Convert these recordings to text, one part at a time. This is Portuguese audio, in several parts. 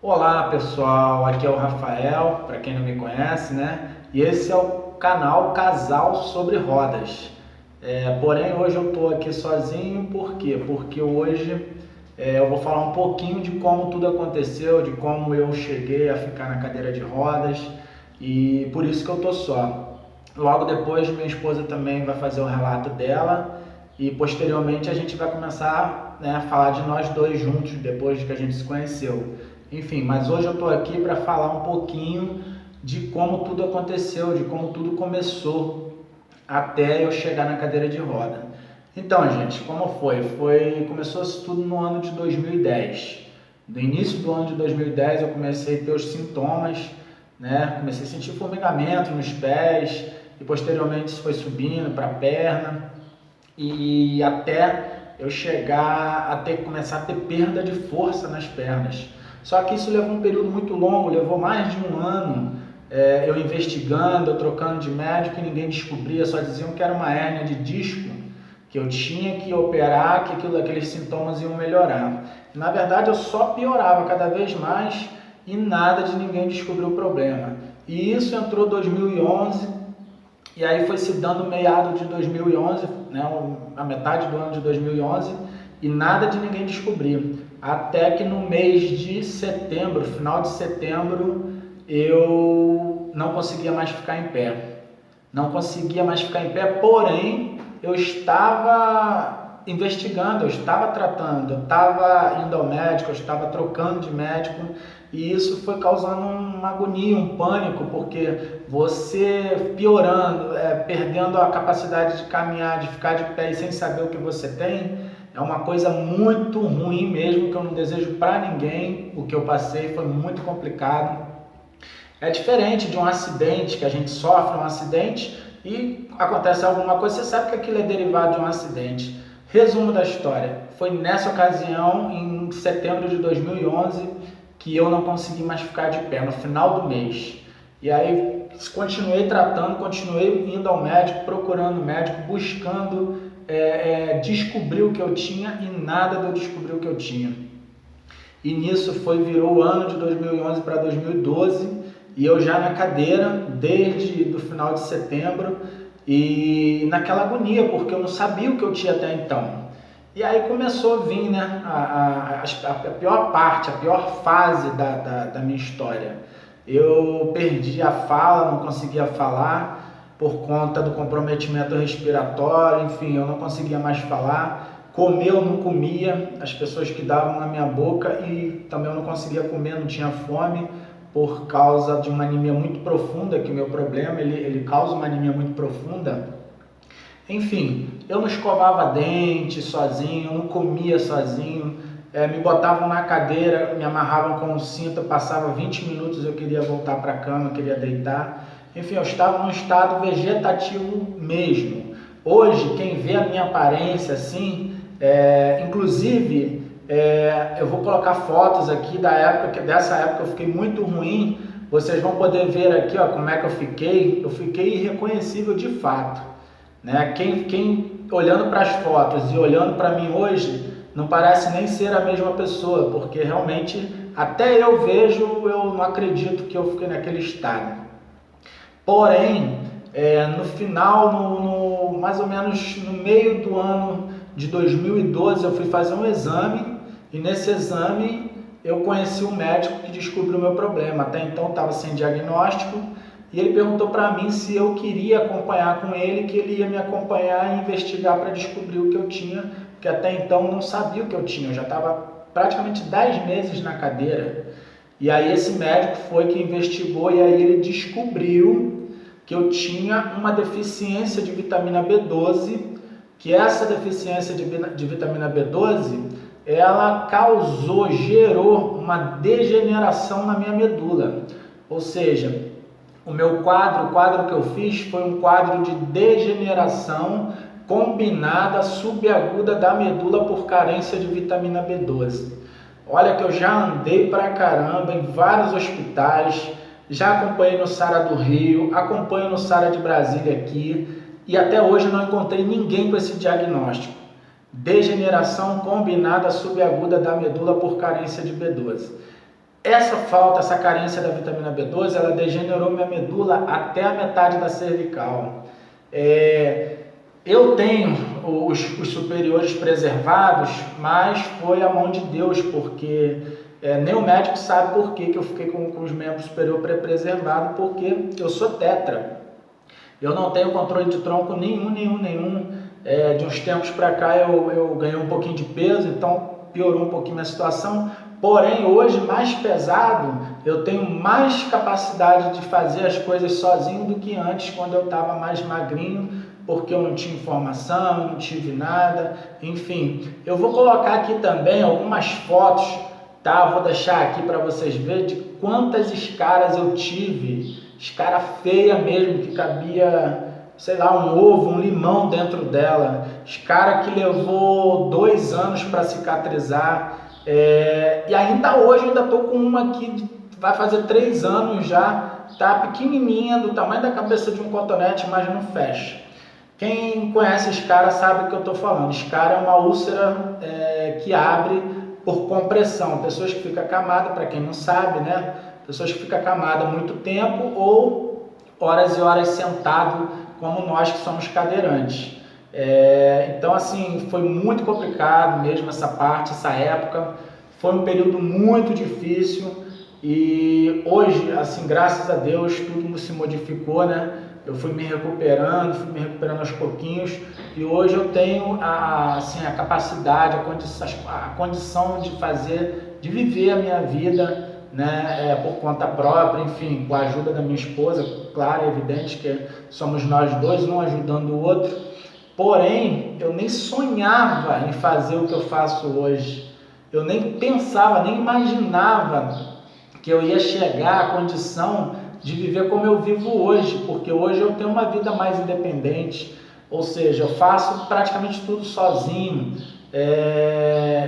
Olá pessoal, aqui é o Rafael, para quem não me conhece, né? E esse é o canal Casal sobre Rodas. Porém, hoje eu estou aqui sozinho, por quê? Porque hoje eu vou falar um pouquinho de como tudo aconteceu, de como eu cheguei a ficar na cadeira de rodas e por isso que eu estou só. Logo depois, minha esposa também vai fazer o relato dela e posteriormente a gente vai começar, né, a falar de nós dois juntos depois que a gente se conheceu. Enfim, mas hoje eu estou aqui para falar um pouquinho de como tudo aconteceu, de como tudo começou até eu chegar na cadeira de roda. Então, gente, como foi? Começou isso tudo no ano de 2010. No início do ano de 2010 eu comecei a ter os sintomas, né? Comecei a sentir formigamento nos pés e posteriormente isso foi subindo para a perna e até eu chegar a começar a ter perda de força nas pernas. Só que isso levou um período muito longo, levou mais de um ano, eu investigando, eu trocando de médico e ninguém descobria, só diziam que era uma hérnia de disco, que eu tinha que operar, que aqueles sintomas iam melhorar. Na verdade eu só piorava cada vez mais e nada de ninguém descobriu o problema. E isso entrou em 2011 e aí foi se dando meado de 2011, né, a metade do ano de 2011 e nada de ninguém descobrir. Até que no mês de setembro, final de setembro, eu não conseguia mais ficar em pé. Não conseguia mais ficar em pé, porém, eu estava investigando, eu estava tratando, eu estava indo ao médico, eu estava trocando de médico e isso foi causando uma agonia, um pânico, porque você piorando, perdendo a capacidade de caminhar, de ficar de pé e sem saber o que você tem, é uma coisa muito ruim mesmo, que eu não desejo para ninguém. O que eu passei foi muito complicado. É diferente de um acidente, que a gente sofre um acidente e acontece alguma coisa, você sabe que aquilo é derivado de um acidente. Resumo da história, foi nessa ocasião, em setembro de 2011, que eu não consegui mais ficar de pé, no final do mês. E aí continuei tratando, continuei indo ao médico, procurando médico, buscando descobrir o que eu tinha e nada de eu descobrir o que eu tinha. E nisso virou o ano de 2011 para 2012 e eu já na cadeira desde o final de setembro e naquela agonia, porque eu não sabia o que eu tinha até então. E aí começou a vir, né, a pior parte, a pior fase da minha história. Eu perdi a fala, não conseguia falar por conta do comprometimento respiratório, enfim, eu não conseguia mais falar. Comer eu não comia, as pessoas que davam na minha boca e também eu não conseguia comer, não tinha fome por causa de uma anemia muito profunda, que o meu problema, ele causa uma anemia muito profunda. Enfim, eu não escovava dente sozinho, eu não comia sozinho, me botavam na cadeira, me amarravam com um cinto, eu passava 20 minutos, eu queria voltar para a cama, eu queria deitar. Enfim, eu estava num estado vegetativo mesmo. Hoje, quem vê a minha aparência assim, inclusive, eu vou colocar fotos aqui dessa época eu fiquei muito ruim, vocês vão poder ver aqui, ó, como é que eu fiquei irreconhecível de fato. Né? Quem olhando para as fotos e olhando para mim hoje, não parece nem ser a mesma pessoa, porque realmente até eu vejo, eu não acredito que eu fiquei naquele estado. Porém, no final, mais ou menos no meio do ano de 2012, eu fui fazer um exame e nesse exame eu conheci um médico que descobriu o meu problema. Até então estava sem diagnóstico e ele perguntou para mim se eu queria acompanhar com ele, que ele ia me acompanhar e investigar para descobrir o que eu tinha, porque até então eu não sabia o que eu tinha, eu já estava praticamente 10 meses na cadeira. E aí esse médico foi que investigou e aí ele descobriu que eu tinha uma deficiência de vitamina B12, que essa deficiência de vitamina B12, ela gerou uma degeneração na minha medula. Ou seja, o quadro que eu fiz foi um quadro de degeneração combinada subaguda da medula por carência de vitamina B12. Olha que eu já andei pra caramba em vários hospitais, já acompanhei no Sara do Rio, acompanho no Sara de Brasília aqui e até hoje não encontrei ninguém com esse diagnóstico. Degeneração combinada subaguda da medula por carência de B12. Essa falta, essa carência da vitamina B12, ela degenerou minha medula até a metade da cervical. Eu tenho os superiores preservados, mas foi a mão de Deus, porque nem o médico sabe por que eu fiquei com os membros superiores preservados, porque eu sou tetra. Eu não tenho controle de tronco nenhum. De uns tempos para cá eu ganhei um pouquinho de peso, então piorou um pouquinho a situação. Porém, hoje, mais pesado, eu tenho mais capacidade de fazer as coisas sozinho do que antes, quando eu estava mais magrinho, porque eu não tinha informação, eu não tive nada, enfim. Eu vou colocar aqui também algumas fotos, tá? Vou deixar aqui para vocês verem de quantas escaras eu tive, escara feia mesmo, que cabia, sei lá, um ovo, um limão dentro dela, escara que levou 2 anos para cicatrizar. E ainda hoje eu ainda estou com uma aqui, vai fazer 3 anos já, tá pequenininha, do tamanho da cabeça de um cotonete, mas não fecha. Quem conhece escara sabe o que eu estou falando. Escara é uma úlcera que abre por compressão, pessoas que ficam acamadas, para quem não sabe, né? Pessoas que ficam acamadas muito tempo ou horas e horas sentado, como nós que somos cadeirantes. Então, assim, foi muito complicado mesmo essa época, foi um período muito difícil e hoje, assim, graças a Deus, tudo se modificou, né? Eu fui me recuperando aos pouquinhos e hoje eu tenho a capacidade, a condição de viver a minha vida, né, por conta própria, enfim, com a ajuda da minha esposa, claro, é evidente que somos nós dois, um ajudando o outro. Porém, eu nem sonhava em fazer o que eu faço hoje. Eu nem pensava, nem imaginava que eu ia chegar à condição de viver como eu vivo hoje, porque hoje eu tenho uma vida mais independente, ou seja, eu faço praticamente tudo sozinho.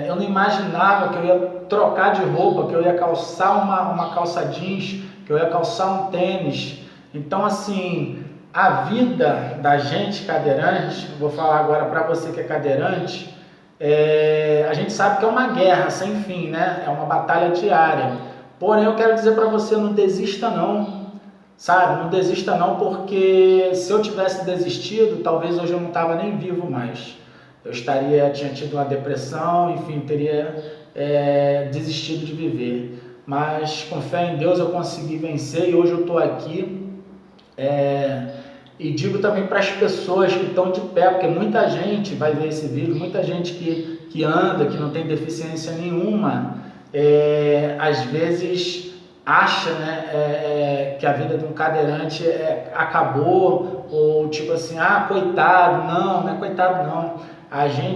Eu não imaginava que eu ia trocar de roupa, que eu ia calçar uma calça jeans, que eu ia calçar um tênis. Então, assim, a vida da gente cadeirante, vou falar agora para você que é cadeirante, a gente sabe que é uma guerra sem fim, né? É uma batalha diária. Porém, eu quero dizer para você, não desista não, sabe? Não desista não, porque se eu tivesse desistido, talvez hoje eu não estava nem vivo mais. Eu tinha tido uma depressão, enfim, teria desistido de viver. Mas com fé em Deus eu consegui vencer e hoje eu estou aqui. E digo também para as pessoas que estão de pé, porque muita gente vai ver esse vídeo, muita gente que anda, que não tem deficiência nenhuma, às vezes acha, né, que a vida de um cadeirante acabou, ou tipo assim, coitado. Não é coitado não.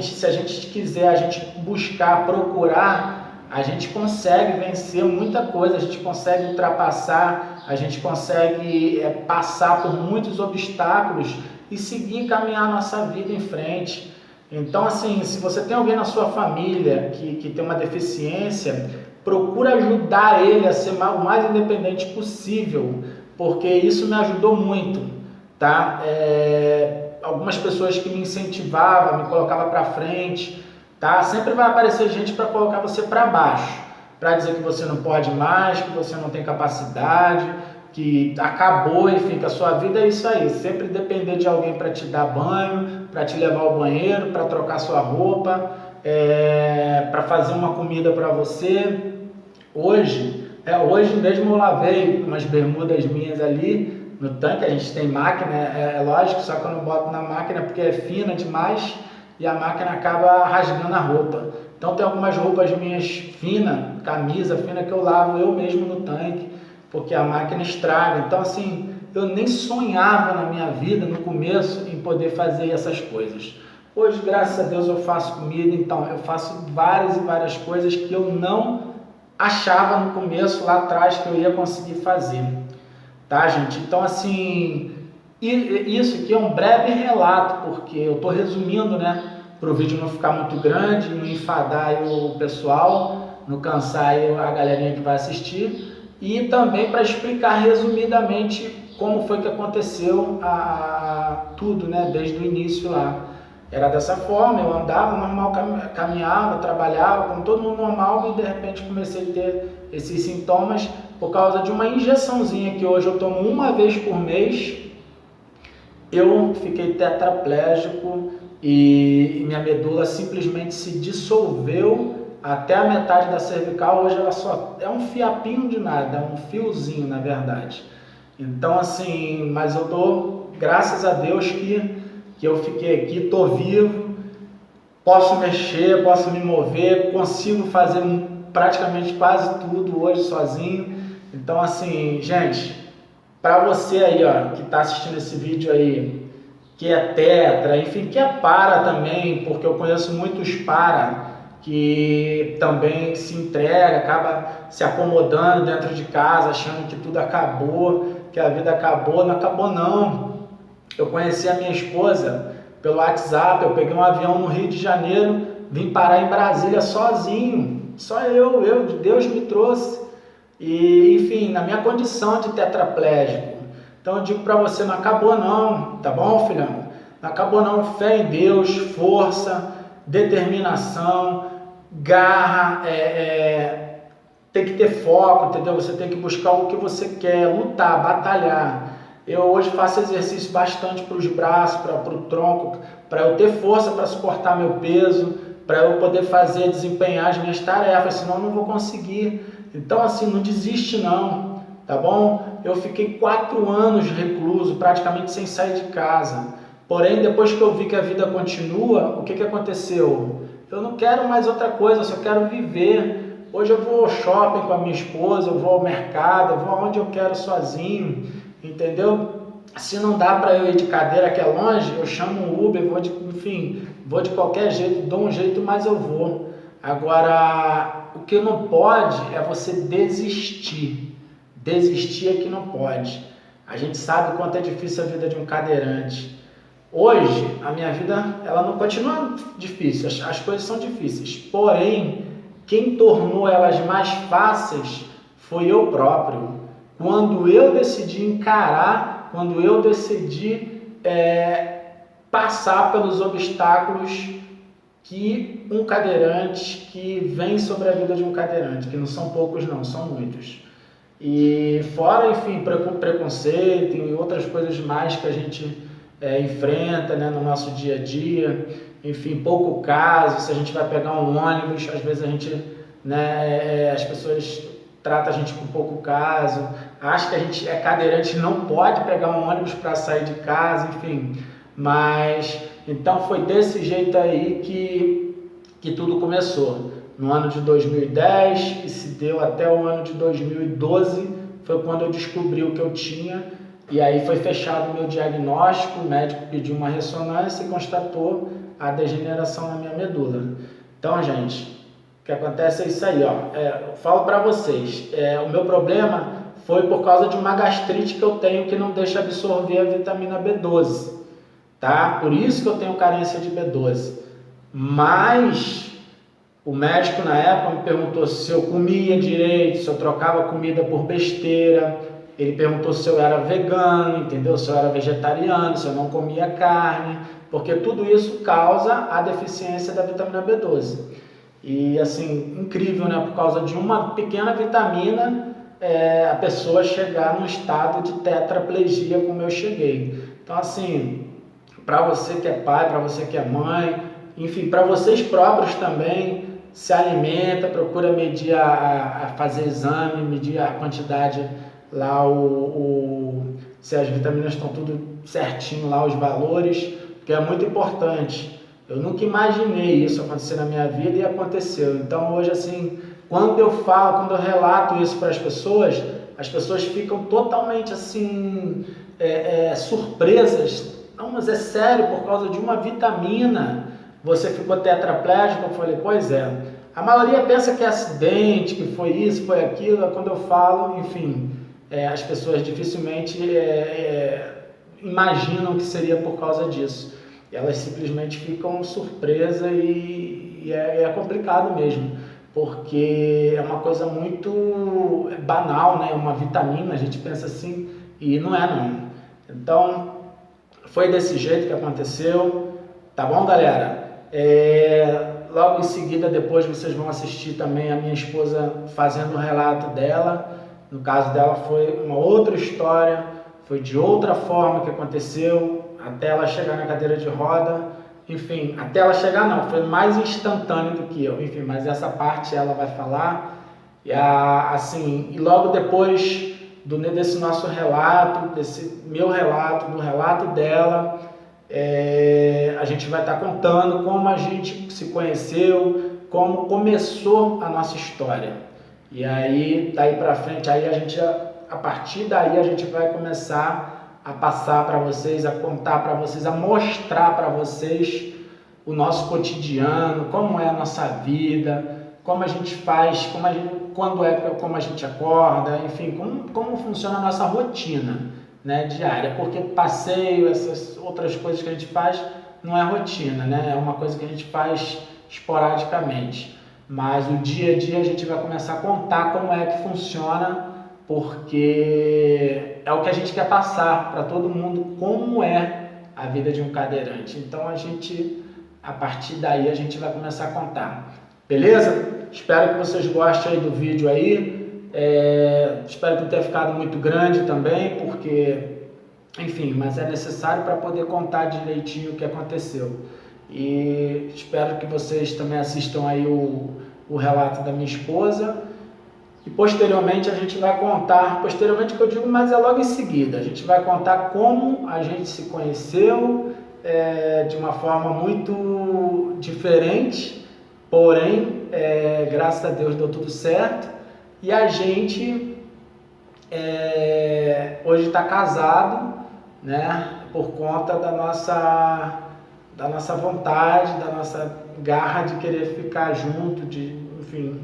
Se a gente quiser, a gente buscar, procurar, a gente consegue vencer muita coisa, a gente consegue ultrapassar, a gente consegue passar por muitos obstáculos e seguir, caminhar a nossa vida em frente. Então, assim, se você tem alguém na sua família que tem uma deficiência, procura ajudar ele a ser o mais independente possível, porque isso me ajudou muito, tá? Algumas pessoas que me incentivavam, me colocavam para frente, tá? Sempre vai aparecer gente para colocar você para baixo, para dizer que você não pode mais, que você não tem capacidade, que acabou, enfim, que a sua vida é isso aí. Sempre depender de alguém para te dar banho, para te levar ao banheiro, para trocar sua roupa, para fazer uma comida para você. Hoje mesmo eu lavei umas bermudas minhas ali no tanque. A gente tem máquina, lógico, só que eu não boto na máquina porque é fina demais e a máquina acaba rasgando a roupa. Então tem algumas roupas minhas finas, camisa fina, que eu lavo eu mesmo no tanque, porque a máquina estraga. Então, assim, eu nem sonhava na minha vida, no começo, em poder fazer essas coisas. Hoje, graças a Deus, eu faço comida, então eu faço várias e várias coisas que eu não achava no começo, lá atrás, que eu ia conseguir fazer. Tá, gente? Então, assim, isso aqui é um breve relato, porque eu estou resumindo, né, para o vídeo não ficar muito grande, não enfadar aí o pessoal, não cansar aí a galerinha que vai assistir, e também para explicar resumidamente como foi que aconteceu tudo, né, desde o início lá. era dessa forma, eu andava normal, caminhava, trabalhava, como todo mundo normal, e de repente comecei a ter esses sintomas por causa de uma injeçãozinha que hoje eu tomo uma vez por mês. Eu fiquei tetraplégico e minha medula simplesmente se dissolveu até a metade da cervical. Hoje ela só é um fiapinho de nada, é um fiozinho na verdade. Então assim, mas eu dou graças a Deus que eu fiquei aqui, estou vivo, posso mexer, posso me mover, consigo fazer praticamente quase tudo hoje sozinho. Então assim, gente, para você aí, ó, que está assistindo esse vídeo aí, que é tetra, enfim, que é para também, porque eu conheço muitos para que também se entrega, acaba se acomodando dentro de casa, achando que tudo acabou, que a vida acabou. Não acabou não. Eu conheci a minha esposa pelo WhatsApp, eu peguei um avião no Rio de Janeiro, vim parar em Brasília sozinho, só Deus me trouxe. E, enfim, na minha condição de tetraplégico. Então eu digo para você, não acabou não, tá bom, filhão? Não acabou não, fé em Deus, força, determinação, garra, tem que ter foco, entendeu? Você tem que buscar o que você quer, lutar, batalhar. Eu hoje faço exercício bastante para os braços, para o tronco, para eu ter força para suportar meu peso, para eu poder fazer, desempenhar as minhas tarefas, senão eu não vou conseguir. Então assim, não desiste não, tá bom? Eu fiquei 4 anos recluso, praticamente sem sair de casa. Porém, depois que eu vi que a vida continua, o que aconteceu? Eu não quero mais outra coisa, eu só quero viver. Hoje eu vou ao shopping com a minha esposa, eu vou ao mercado, eu vou aonde eu quero sozinho, entendeu? Se não dá para eu ir de cadeira que é longe, eu chamo um Uber, vou de qualquer jeito, dou um jeito, mas eu vou. Agora, o que não pode é você desistir. Desistir é que não pode. A gente sabe o quanto é difícil a vida de um cadeirante. Hoje, a minha vida, ela não continua difícil, as coisas são difíceis. Porém, quem tornou elas mais fáceis foi eu próprio. Quando eu decidi encarar, quando eu decidi passar pelos obstáculos que um cadeirante, que vem sobre a vida de um cadeirante, que não são poucos não, são muitos. E fora, enfim, preconceito e outras coisas mais que a gente enfrenta, né, no nosso dia a dia, enfim, pouco caso, se a gente vai pegar um ônibus, às vezes a gente, né, as pessoas tratam a gente com pouco caso, acho que a gente é cadeirante, não pode pegar um ônibus para sair de casa, enfim, mas então foi desse jeito aí que tudo começou. No ano de 2010 e se deu até o ano de 2012, foi quando eu descobri o que eu tinha, e aí foi fechado o meu diagnóstico, o médico pediu uma ressonância e constatou a degeneração na minha medula. Então, gente, o que acontece é isso aí, ó. Eu falo para vocês, o meu problema foi por causa de uma gastrite que eu tenho que não deixa absorver a vitamina B12, tá? Por isso que eu tenho carência de B12. Mas o médico na época me perguntou se eu comia direito, se eu trocava comida por besteira. Ele perguntou se eu era vegano, entendeu? Se eu era vegetariano, se eu não comia carne, porque tudo isso causa a deficiência da vitamina B12. E assim, incrível, né? Por causa de uma pequena vitamina, a pessoa chegar no estado de tetraplegia como eu cheguei. Então assim, para você que é pai, para você que é mãe, enfim, para vocês próprios também, se alimenta, procura medir, fazer exame, medir a quantidade lá, se as vitaminas estão tudo certinho lá, os valores, porque é muito importante. Eu nunca imaginei isso acontecer na minha vida e aconteceu. Então hoje assim, quando eu falo, quando eu relato isso para as pessoas ficam totalmente assim, surpresas. Não, mas é sério, por causa de uma vitamina você ficou tetraplégico? Eu falei, pois é. A maioria pensa que é acidente, que foi isso, foi aquilo. Quando eu falo, enfim, as pessoas dificilmente imaginam que seria por causa disso. Elas simplesmente ficam surpresas e é complicado mesmo, porque é uma coisa muito banal, né? Uma vitamina, a gente pensa assim, e não é não. Então, foi desse jeito que aconteceu. Tá bom, galera? Logo em seguida, depois vocês vão assistir também a minha esposa fazendo o relato dela. No caso dela foi uma outra história, foi de outra forma que aconteceu, até ela chegar na cadeira de roda. Enfim, até ela chegar não, foi mais instantâneo do que eu. Enfim, mas essa parte ela vai falar. E logo depois desse nosso relato, desse meu relato, do relato dela, a gente vai estar contando como a gente se conheceu, como começou a nossa história. E aí, daí para frente, a partir daí a gente vai começar a passar para vocês, a contar para vocês, a mostrar para vocês o nosso cotidiano, como é a nossa vida, como a gente faz, como a gente acorda, enfim, como funciona a nossa rotina, né, diária, porque passeio, essas outras coisas que a gente faz, não é rotina, né, é uma coisa que a gente faz esporadicamente, mas o dia a dia a gente vai começar a contar como é que funciona, porque é o que a gente quer passar para todo mundo, como é a vida de um cadeirante. Então a partir daí a gente vai começar a contar, beleza? Espero que vocês gostem aí do vídeo aí, espero que não tenha ficado muito grande também, porque, enfim, mas é necessário para poder contar direitinho o que aconteceu. E espero que vocês também assistam aí o relato da minha esposa. E posteriormente a gente vai contar, posteriormente que eu digo, mas é logo em seguida, a gente vai contar como a gente se conheceu, de uma forma muito diferente, porém, graças a Deus deu tudo certo. E a gente hoje está casado, né, por conta da nossa vontade, da nossa garra de querer ficar junto, enfim,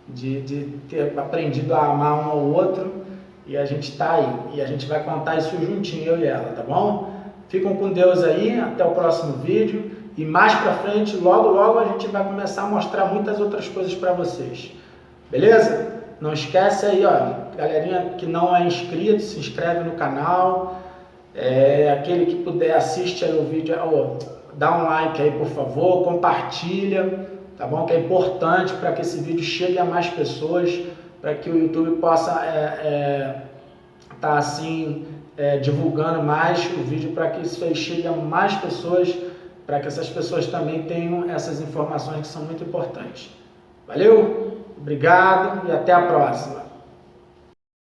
de ter aprendido a amar um ao outro, e a gente está aí, e a gente vai contar isso juntinho, eu e ela, tá bom? Ficam com Deus aí, até o próximo vídeo, e mais pra frente, logo a gente vai começar a mostrar muitas outras coisas para vocês, beleza? Não esquece aí, ó, galerinha que não é inscrito, se inscreve no canal, aquele que puder assiste aí o vídeo, dá um like aí por favor, compartilha, tá bom? Que é importante para que esse vídeo chegue a mais pessoas, para que o YouTube possa tá assim divulgando mais o vídeo, para que isso aí chegue a mais pessoas, para que essas pessoas também tenham essas informações que são muito importantes. Valeu, obrigado e até a próxima.